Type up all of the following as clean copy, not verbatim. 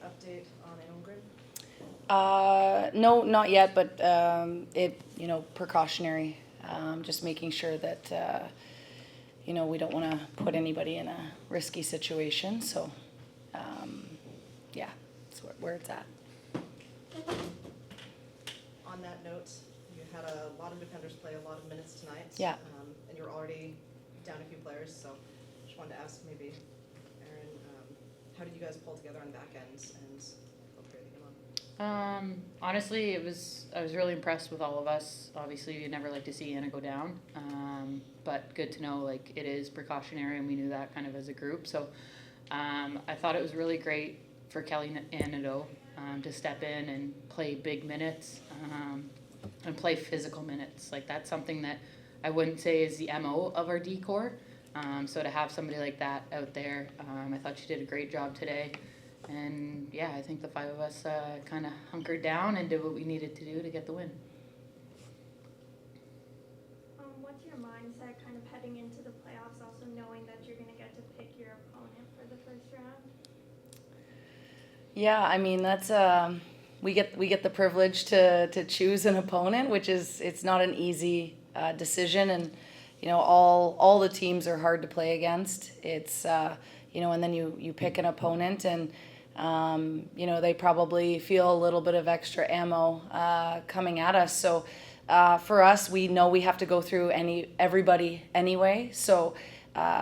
update on Elmgren? No, not yet, but precautionary. Just making sure that we don't want to put anybody in a risky situation. So, yeah, that's where it's at. On that note, you had a lot of defenders play a lot of minutes tonight. Yeah. And you're already down a few players, so just wanted to ask maybe, Aaron, how did you guys pull together on back ends and feel free to get on? Honestly, I was really impressed with all of us. Obviously, you'd never like to see Anna go down, but good to know like it is precautionary, and we knew that kind of as a group. So I thought it was really great for Kelly Anato to step in and play big minutes and play physical minutes. Like that's something that I wouldn't say is the MO of our D-core. So to have somebody like that out there, I thought she did a great job today. And yeah, I think the five of us kind of hunkered down and did what we needed to do to get the win. What's your mindset kind of heading into the playoffs, also knowing that you're going to get to pick your opponent for the first round? Yeah, I mean that's we get the privilege to choose an opponent, which is it's not an easy decision, and all the teams are hard to play against. It's and then you pick an opponent, and they probably feel a little bit of extra ammo coming at us. So for us, we know we have to go through everybody anyway. So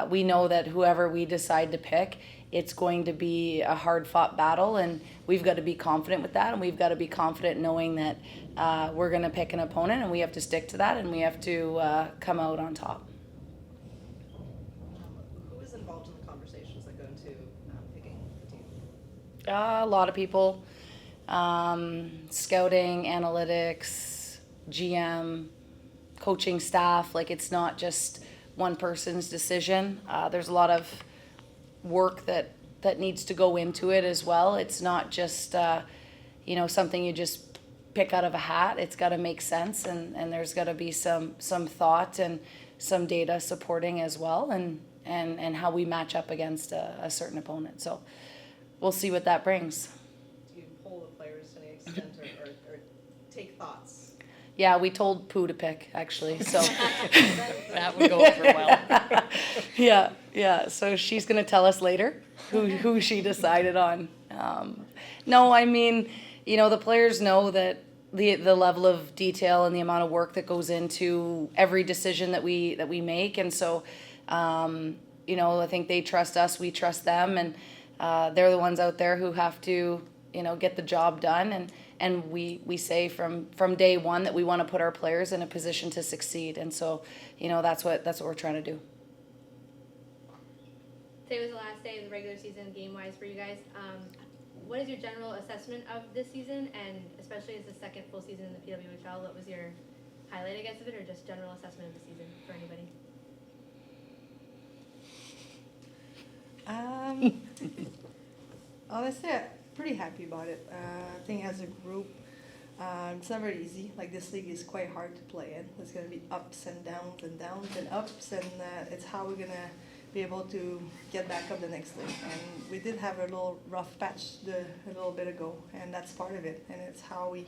we know that whoever we decide to pick, it's going to be a hard-fought battle, and we've got to be confident with that, and we've got to be confident knowing that we're going to pick an opponent, and we have to stick to that, and we have to come out on top. Who is involved in the conversations that go into picking the team? A lot of people, scouting, analytics, GM, coaching staff. Like it's not just one person's decision. There's a lot of work that needs to go into it as well. It's not just something you just pick out of a hat. It's got to make sense, and there's got to be some thought and some data supporting as well, and how we match up against a certain opponent. So we'll see what that brings. Do you poll the players to any extent or take thoughts? Yeah, we told Pooh to pick, actually. So That would go over well. yeah. So she's gonna tell us later who she decided on. No, I mean, the players know that the level of detail and the amount of work that goes into every decision that we make, and so I think they trust us, we trust them, and they're the ones out there who have to get the job done, and we say from day one that we want to put our players in a position to succeed, and so that's what we're trying to do. Today was the last day of the regular season game-wise for you guys. What is your general assessment of this season, and especially as the second full season in the PWHL, what was your highlight, I guess, of it, or just general assessment of the season for anybody? Honestly, I'm pretty happy about it. I think as a group, it's not very easy. Like this league is quite hard to play in. There's going to be ups and downs and downs and ups, and it's how we're going to be able to get back up the next league. And we did have a little rough patch a little bit ago, and that's part of it. And it's how we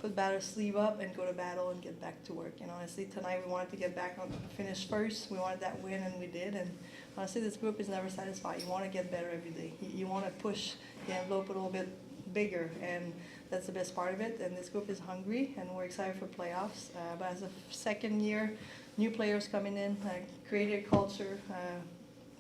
put our sleeve up and go to battle and get back to work. And honestly, tonight we wanted to get back on, finish first. We wanted that win, and we did. And honestly, this group is never satisfied. You want to get better every day. You want to push the envelope a little bit bigger, and that's the best part of it. And this group is hungry, and we're excited for playoffs. But as a second year, new players coming in, creative culture,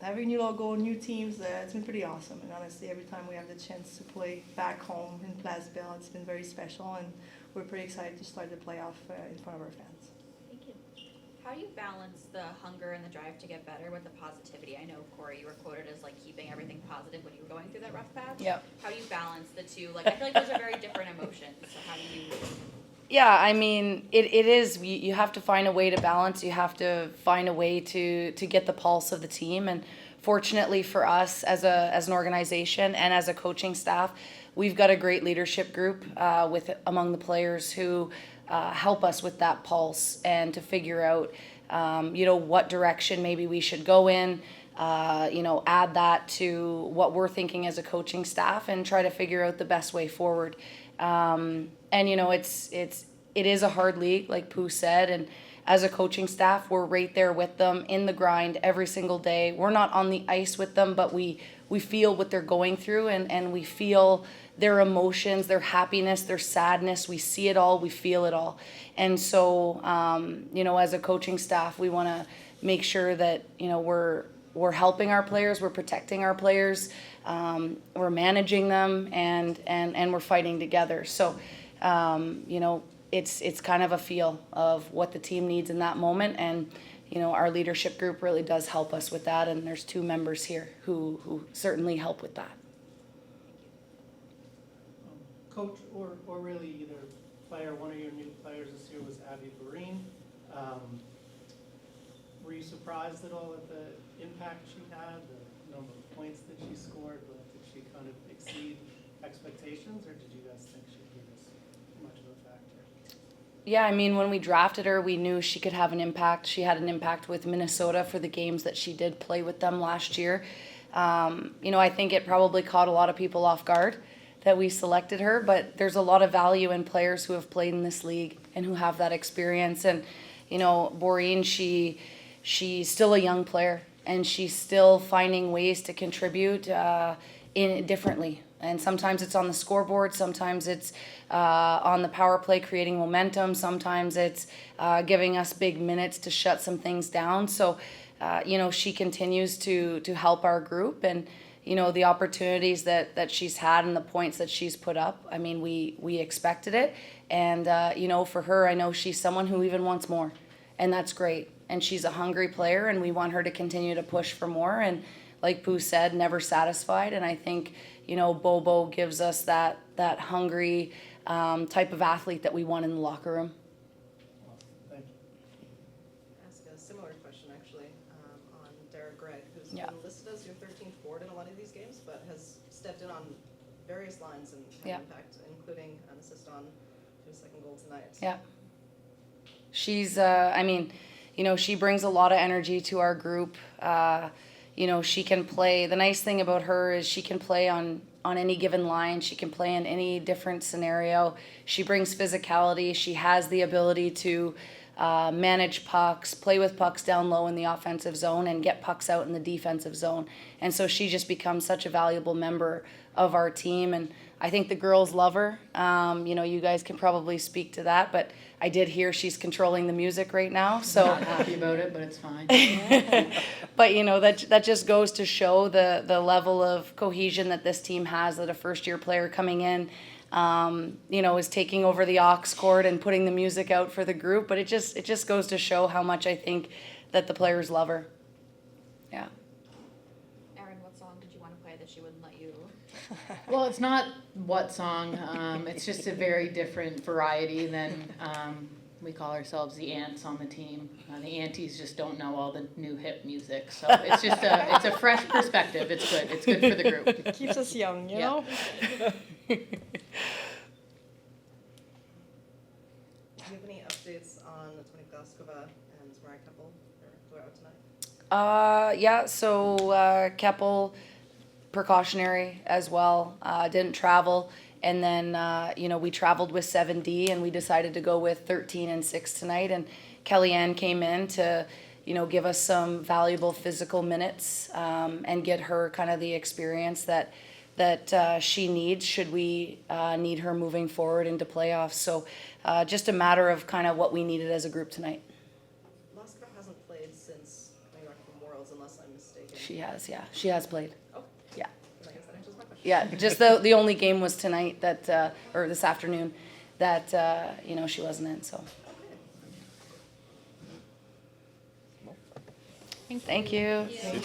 having new logo, new teams, it's been pretty awesome. And honestly, every time we have the chance to play back home in Place Belle, it's been very special, and we're pretty excited to start the playoff in front of our fans. Thank you. How do you balance the hunger and the drive to get better with the positivity? I know, Corey, you were quoted as like keeping everything positive when you were going through that rough patch. Yeah. How do you balance the two? Like, I feel like those are very different emotions. So how do you? Yeah, I mean, it is. You have to find a way to balance. You have to find a way to get the pulse of the team. And fortunately for us as an organization and as a coaching staff, we've got a great leadership group among the players who help us with that pulse and to figure out, what direction maybe we should go in. add that to what we're thinking as a coaching staff and try to figure out the best way forward. It is a hard league, like Pooh said, and as a coaching staff, we're right there with them in the grind every single day. We're not on the ice with them, but we feel what they're going through, and we feel their emotions, their happiness, their sadness. We see it all, we feel it all. And so, as a coaching staff, we want to make sure that, we're helping our players, we're protecting our players, we're managing them, and we're fighting together. So, it's kind of a feel of what the team needs in that moment, and our leadership group really does help us with that, and there's 2 members here who certainly help with that. Coach, or really either player, one of your new players this year was Abby Barine. Were you surprised at all at the impact she had, the number of points that she scored? Did she kind of exceed expectations, or did you guys think she'd be this much of a factor? Yeah, I mean, when we drafted her, we knew she could have an impact. She had an impact with Minnesota for the games that she did play with them last year. I think it probably caught a lot of people off guard that we selected her, but there's a lot of value in players who have played in this league and who have that experience. And, Maureen, she's still a young player, and she's still finding ways to contribute differently. And sometimes it's on the scoreboard, sometimes it's on the power play creating momentum, sometimes it's giving us big minutes to shut some things down. So, she continues to help our group, and the opportunities that she's had and the points that she's put up. I mean, we expected it, and for her, I know she's someone who even wants more, and that's great. And she's a hungry player, and we want her to continue to push for more. And like Pooh said, never satisfied. And I think Bobo gives us that hungry type of athlete that we want in the locker room. Awesome. Thank you. Ask a similar question actually on Derek Gregg, who's Yeah. been listed as your 13th forward in a lot of these games, but has stepped in on various lines and had Yeah. impact, including an assist on his second goal tonight. Yeah. She's, she brings a lot of energy to our group. She can play. The nice thing about her is she can play on any given line. She can play in any different scenario. She brings physicality. She has the ability to manage pucks, play with pucks down low in the offensive zone, and get pucks out in the defensive zone. And so she just becomes such a valuable member of our team. And I think the girls love her. You guys can probably speak to that, but I did hear she's controlling the music right now. So Not happy about it, but it's fine. But that just goes to show the level of cohesion that this team has, that a first-year player coming in is taking over the aux cord and putting the music out for the group. But it just goes to show how much I think that the players love her. Yeah. Erin, what song did you want to play that she wouldn't let you? Well, it's not what song. It's just a very different variety than we call ourselves the ants on the team. The aunties just don't know all the new hip music, so it's just it's a fresh perspective. It's good. It's good for the group. Keeps us young, you Yeah. know? Do you have any updates on the Tony Glaskova and Mariah Keppel who are out tonight? So Keppel, precautionary as well, didn't travel. And then, we traveled with 7D, and we decided to go with 13 and 6 tonight. And Kellyanne came in to, give us some valuable physical minutes and get her kind of the experience that she needs should we need her moving forward into playoffs. So just a matter of kind of what we needed as a group tonight. Glaskova hasn't played since coming back from Worlds, unless I'm mistaken. She has, yeah. She has played. Oh. Yeah. I guess that answers my question. Yeah, just the only game was tonight or this afternoon that, she wasn't in, so. Thank you. Yeah.